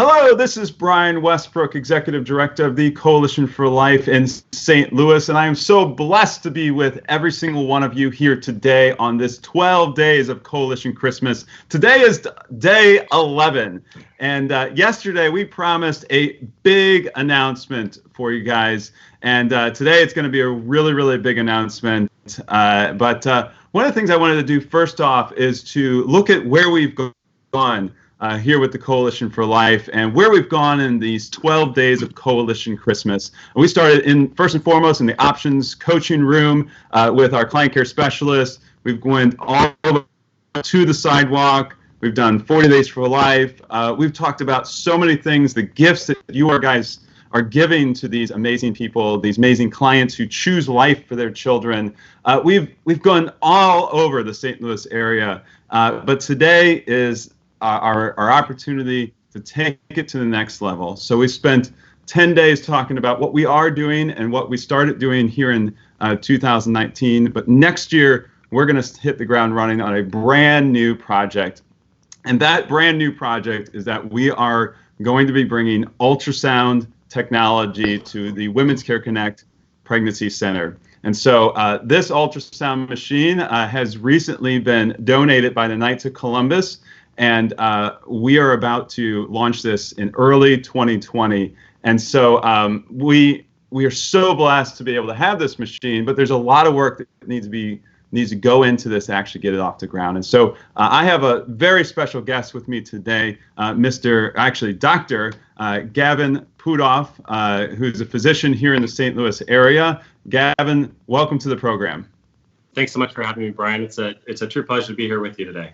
Hello, this is Brian Westbrook, Executive Director of the Coalition for Life in St. Louis, and I am so blessed to be with every single one of you here today on this 12 days of Coalition Christmas. Today is day 11, and yesterday we promised a big announcement for you guys, and today it's going to be a really, really big announcement. But one of the things I wanted to do first off is to look at where we've gone here with the Coalition for Life and where we've gone in these 12 days of Coalition Christmas. We started in first and foremost in the options coaching room with our client care specialists. We've went all to the sidewalk. We've done 40 Days for Life. We've talked about so many things, the gifts that you guys are giving to these amazing people, these amazing clients who choose life for their children. We've gone all over the St. Louis area, but today is our opportunity to take it to the next level. So we spent 10 days talking about what we are doing and what we started doing here in 2019. But next year, we're going to hit the ground running on a brand new project. And that brand new project is that we are going to be bringing ultrasound technology to the Women's Care Connect Pregnancy Center. And so this ultrasound machine has recently been donated by the Knights of Columbus. And we are about to launch this in early 2020. And so we are so blessed to be able to have this machine, but there's a lot of work that needs to go into this to actually get it off the ground. And so I have a very special guest with me today, Dr. Gavin Pudoff, who's a physician here in the St. Louis area. Gavin, welcome to the program. Thanks so much for having me, Brian. It's a true pleasure to be here with you today.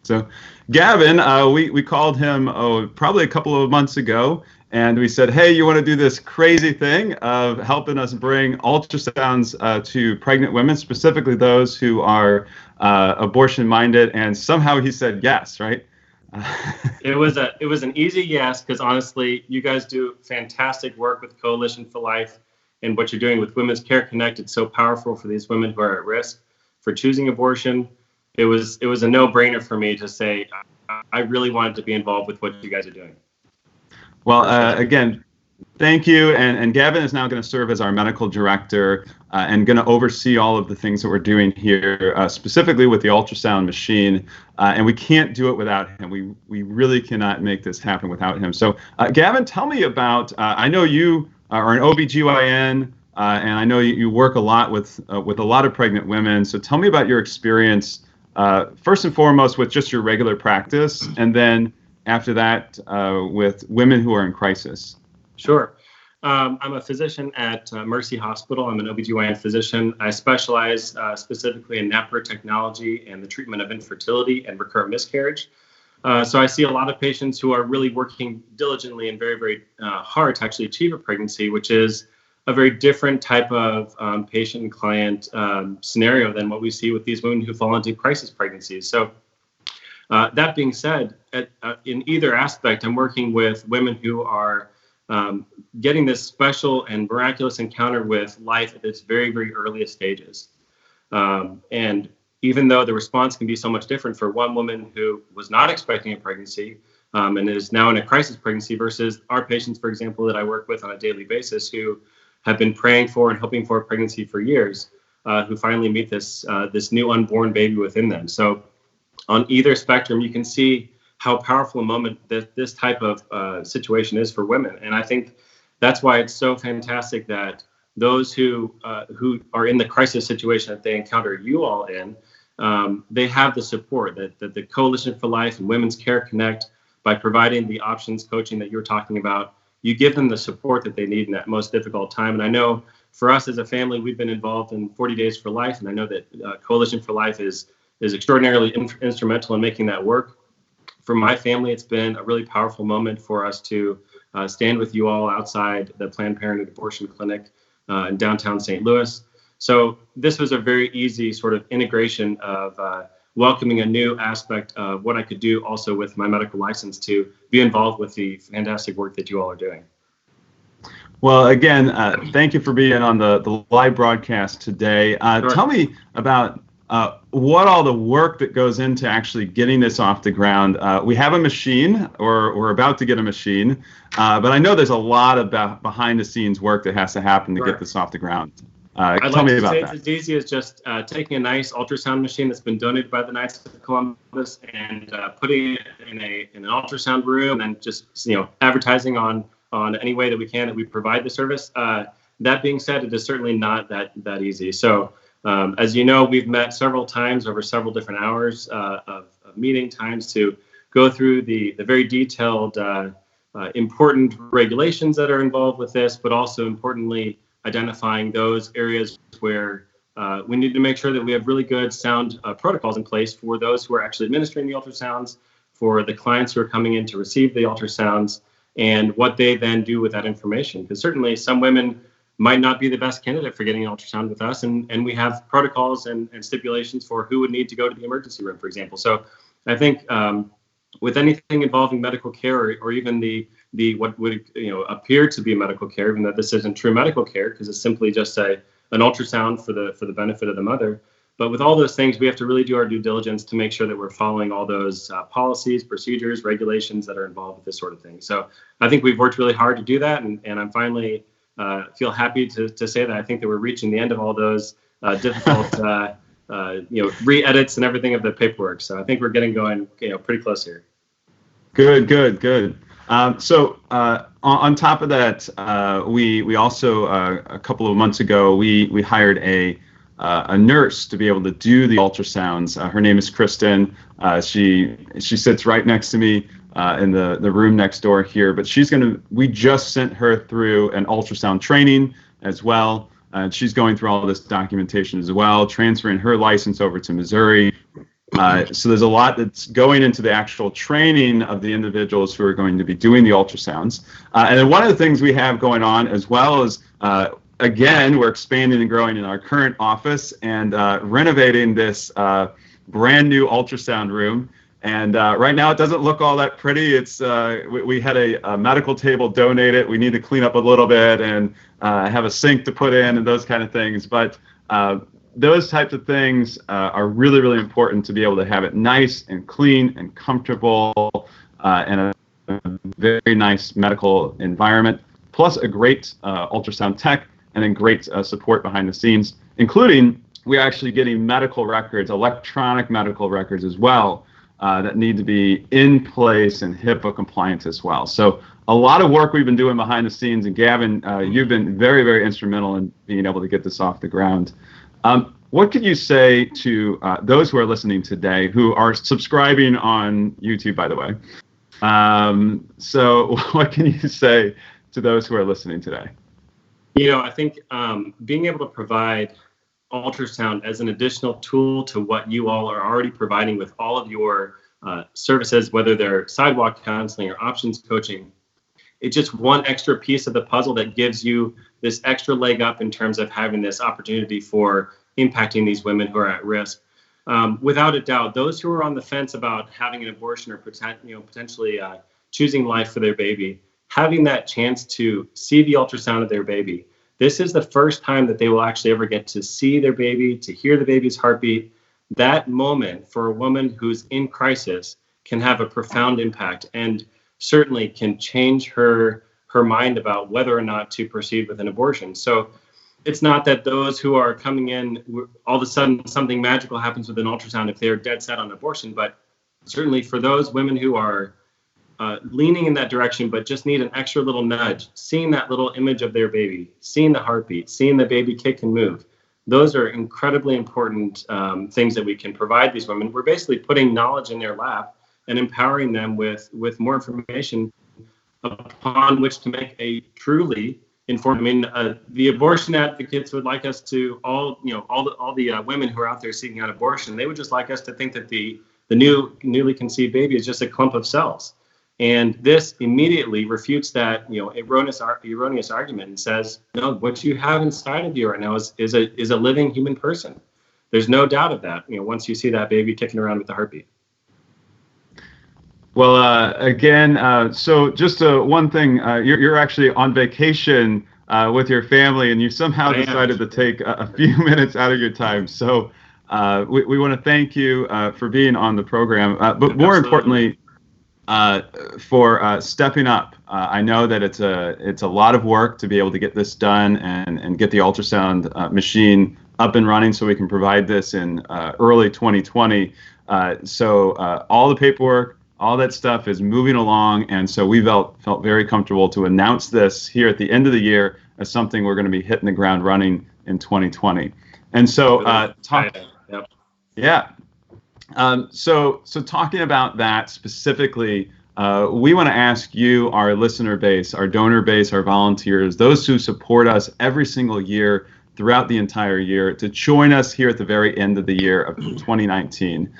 So Gavin, we called him probably a couple of months ago, and we said, hey, you want to do this crazy thing of helping us bring ultrasounds to pregnant women, specifically those who are abortion-minded, and somehow he said yes, right? It was an easy yes, because honestly, you guys do fantastic work with Coalition for Life, and what you're doing with Women's Care Connect, it's so powerful for these women who are at risk for choosing abortion. It was a no-brainer for me to say I really wanted to be involved with what you guys are doing. Well, again, thank you. And Gavin is now going to serve as our medical director and going to oversee all of the things that we're doing here, specifically with the ultrasound machine. And we can't do it without him. We really cannot make this happen without him. So, Gavin, tell me about, I know you are an OBGYN, and I know you work a lot with a lot of pregnant women. So tell me about your experience first and foremost with just your regular practice, and then after that with women who are in crisis. Sure. I'm a physician at Mercy Hospital. I'm an OBGYN physician. I specialize specifically in NAPRA technology and the treatment of infertility and recurrent miscarriage. So I see a lot of patients who are really working diligently and very, very hard to actually achieve a pregnancy, which is a very different type of patient and client scenario than what we see with these women who fall into crisis pregnancies. So that being said, in either aspect, I'm working with women who are getting this special and miraculous encounter with life at its very, very earliest stages. And even though the response can be so much different for one woman who was not expecting a pregnancy and is now in a crisis pregnancy versus our patients, for example, that I work with on a daily basis who have been praying for and hoping for a pregnancy for years, who finally meet this new unborn baby within them. So on either spectrum, you can see how powerful a moment that this type of situation is for women. And I think that's why it's so fantastic that those who are in the crisis situation that they encounter you all in, they have the support that the Coalition for Life and Women's Care Connect, by providing the options coaching that you're talking about, you give them the support that they need in that most difficult time. And I know for us as a family, we've been involved in 40 Days for Life, and I know that Coalition for Life is extraordinarily instrumental in making that work. For my family, it's been a really powerful moment for us to stand with you all outside the Planned Parenthood abortion clinic in downtown St. Louis. So this was a very easy sort of integration of welcoming a new aspect of what I could do also with my medical license to be involved with the fantastic work that you all are doing. Well, again, thank you for being on the live broadcast today. Sure. Tell me about what all the work that goes into actually getting this off the ground. We have a machine, or we're about to get a machine, but I know there's a lot of behind the scenes work that has to happen to get this off the ground. Tell me about that. It's as easy as just taking a nice ultrasound machine that's been donated by the Knights of Columbus and putting it in an ultrasound room, and just advertising on any way that we can that we provide the service. That being said, it is certainly not that easy. So as you know, we've met several times over several different hours of meeting times to go through the very detailed, important regulations that are involved with this, but also importantly, identifying those areas where we need to make sure that we have really good sound protocols in place for those who are actually administering the ultrasounds, for the clients who are coming in to receive the ultrasounds, and what they then do with that information. Because certainly some women might not be the best candidate for getting an ultrasound with us, and we have protocols and stipulations for who would need to go to the emergency room, for example. So I think with anything involving medical care, or even the what would appear to be medical care, even though this isn't true medical care because it's simply just an ultrasound for the benefit of the mother. But with all those things, we have to really do our due diligence to make sure that we're following all those policies, procedures, regulations that are involved with this sort of thing. So I think we've worked really hard to do that, and I'm finally feel happy to say that I think that we're reaching the end of all those difficult re-edits and everything of the paperwork. So I think we're getting going pretty close here. Good. So on top of that, we also a couple of months ago we hired a nurse to be able to do the ultrasounds. Her name is Kristen. She sits right next to me in the room next door here. But we just sent her through an ultrasound training as well. She's going through all this documentation as well, transferring her license over to Missouri. So there's a lot that's going into the actual training of the individuals who are going to be doing the ultrasounds. And then one of the things we have going on as well is, again, we're expanding and growing in our current office and renovating this brand new ultrasound room. And right now it doesn't look all that pretty. It's we had a medical table donated. We need to clean up a little bit and have a sink to put in and those kind of things. But those types of things are really, really important to be able to have it nice and clean and comfortable and a very nice medical environment, plus a great ultrasound tech and then great support behind the scenes, including we're actually getting medical records, electronic medical records as well, that need to be in place and HIPAA compliant as well. So a lot of work we've been doing behind the scenes, and Gavin, you've been very, very instrumental in being able to get this off the ground. What could you say to those who are listening today, who are subscribing on YouTube, by the way? So what can you say to those who are listening today? I think being able to provide ultrasound as an additional tool to what you all are already providing with all of your services, whether they're sidewalk counseling or options coaching, it's just one extra piece of the puzzle that gives you this extra leg up in terms of having this opportunity for impacting these women who are at risk. Without a doubt, those who are on the fence about having an abortion or potentially choosing life for their baby, having that chance to see the ultrasound of their baby, this is the first time that they will actually ever get to see their baby, to hear the baby's heartbeat. That moment for a woman who's in crisis can have a profound impact and certainly can change her mind about whether or not to proceed with an abortion. So it's not that those who are coming in, all of a sudden something magical happens with an ultrasound if they're dead set on abortion, but certainly for those women who are leaning in that direction, but just need an extra little nudge, seeing that little image of their baby, seeing the heartbeat, seeing the baby kick and move. Those are incredibly important things that we can provide these women. We're basically putting knowledge in their lap and empowering them with more information upon which to make a truly informed. I mean, the abortion advocates would like us to all the women who are out there seeking out abortion. They would just like us to think that the newly conceived baby is just a clump of cells. And this immediately refutes that erroneous argument and says, no, what you have inside of you right now is a living human person. There's no doubt of that. Once you see that baby kicking around with the heartbeat. Well, again, so just one thing, you're actually on vacation with your family, and you somehow decided to take a few minutes out of your time. So We want to thank you for being on the program, but more Absolutely. importantly, for stepping up. I know that it's a lot of work to be able to get this done and get the ultrasound machine up and running so we can provide this in early 2020. So all the paperwork, all that stuff is moving along, and so we felt very comfortable to announce this here at the end of the year as something we're going to be hitting the ground running in 2020. And so Yep. yeah. So talking about that specifically, we want to ask you, our listener base, our donor base, our volunteers, those who support us every single year throughout the entire year, to join us here at the very end of the year of 2019.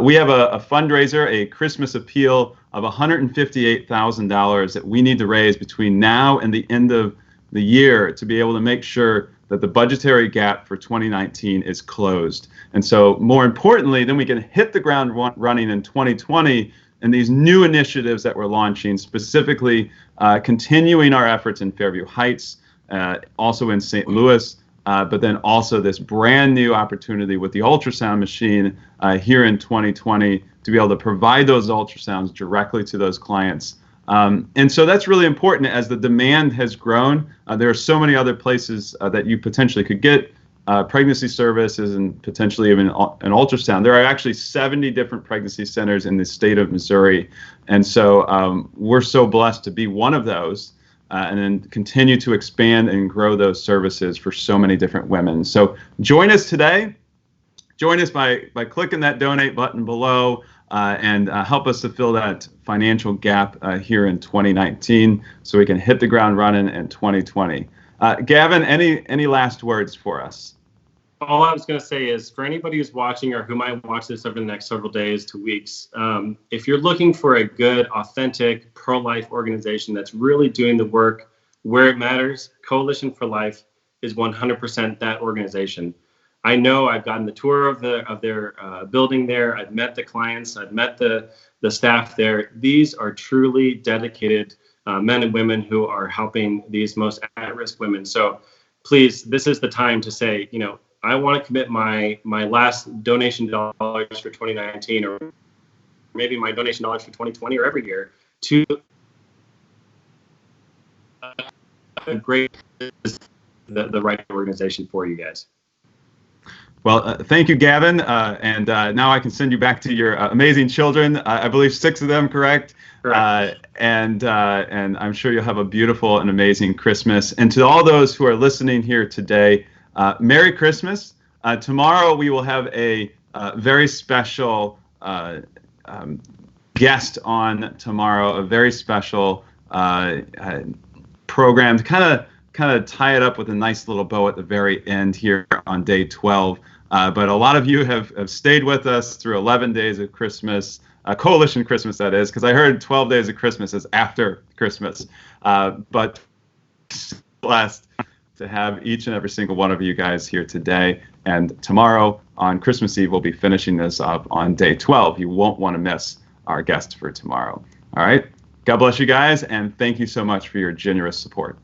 We have a fundraiser, a Christmas appeal of $158,000 that we need to raise between now and the end of the year to be able to make sure that the budgetary gap for 2019 is closed. And so more importantly, then we can hit the ground running in 2020 and these new initiatives that we're launching, specifically continuing our efforts in Fairview Heights, also in St. Louis, but then also this brand new opportunity with the ultrasound machine here in 2020 to be able to provide those ultrasounds directly to those clients. And so that's really important as the demand has grown. There are so many other places that you potentially could get pregnancy services and potentially even an ultrasound. There are actually 70 different pregnancy centers in the state of Missouri. And so we're so blessed to be one of those and then continue to expand and grow those services for so many different women. So join us today. Join us by clicking that donate button below and help us to fill that financial gap here in 2019 so we can hit the ground running in 2020. Gavin, any last words for us? All I was going to say is, for anybody who's watching or who might watch this over the next several days to weeks, if you're looking for a good, authentic, pro-life organization that's really doing the work where it matters, Coalition for Life is 100% that organization. I know I've gotten the tour of their building there. I've met the clients. I've met the staff there. These are truly dedicated men and women who are helping these most at-risk women. So please, this is the time to say, I want to commit my last donation dollars for 2019, or maybe my donation dollars for 2020 or every year, to a great, the right organization for you guys. Well, thank you, Gavin. And now I can send you back to your amazing children. I believe 6 of them, correct? Correct. And I'm sure you'll have a beautiful and amazing Christmas. And to all those who are listening here today, Merry Christmas. Tomorrow we will have a very special guest on tomorrow, a very special program to kind of tie it up with a nice little bow at the very end here on day 12. But a lot of you have stayed with us through 11 days of Christmas, Coalition Christmas, that is, because I heard 12 days of Christmas is after Christmas. But blessed to have each and every single one of you guys here today. And tomorrow on Christmas Eve, we'll be finishing this up on day 12. You won't want to miss our guest for tomorrow. All right. God bless you guys, and thank you so much for your generous support.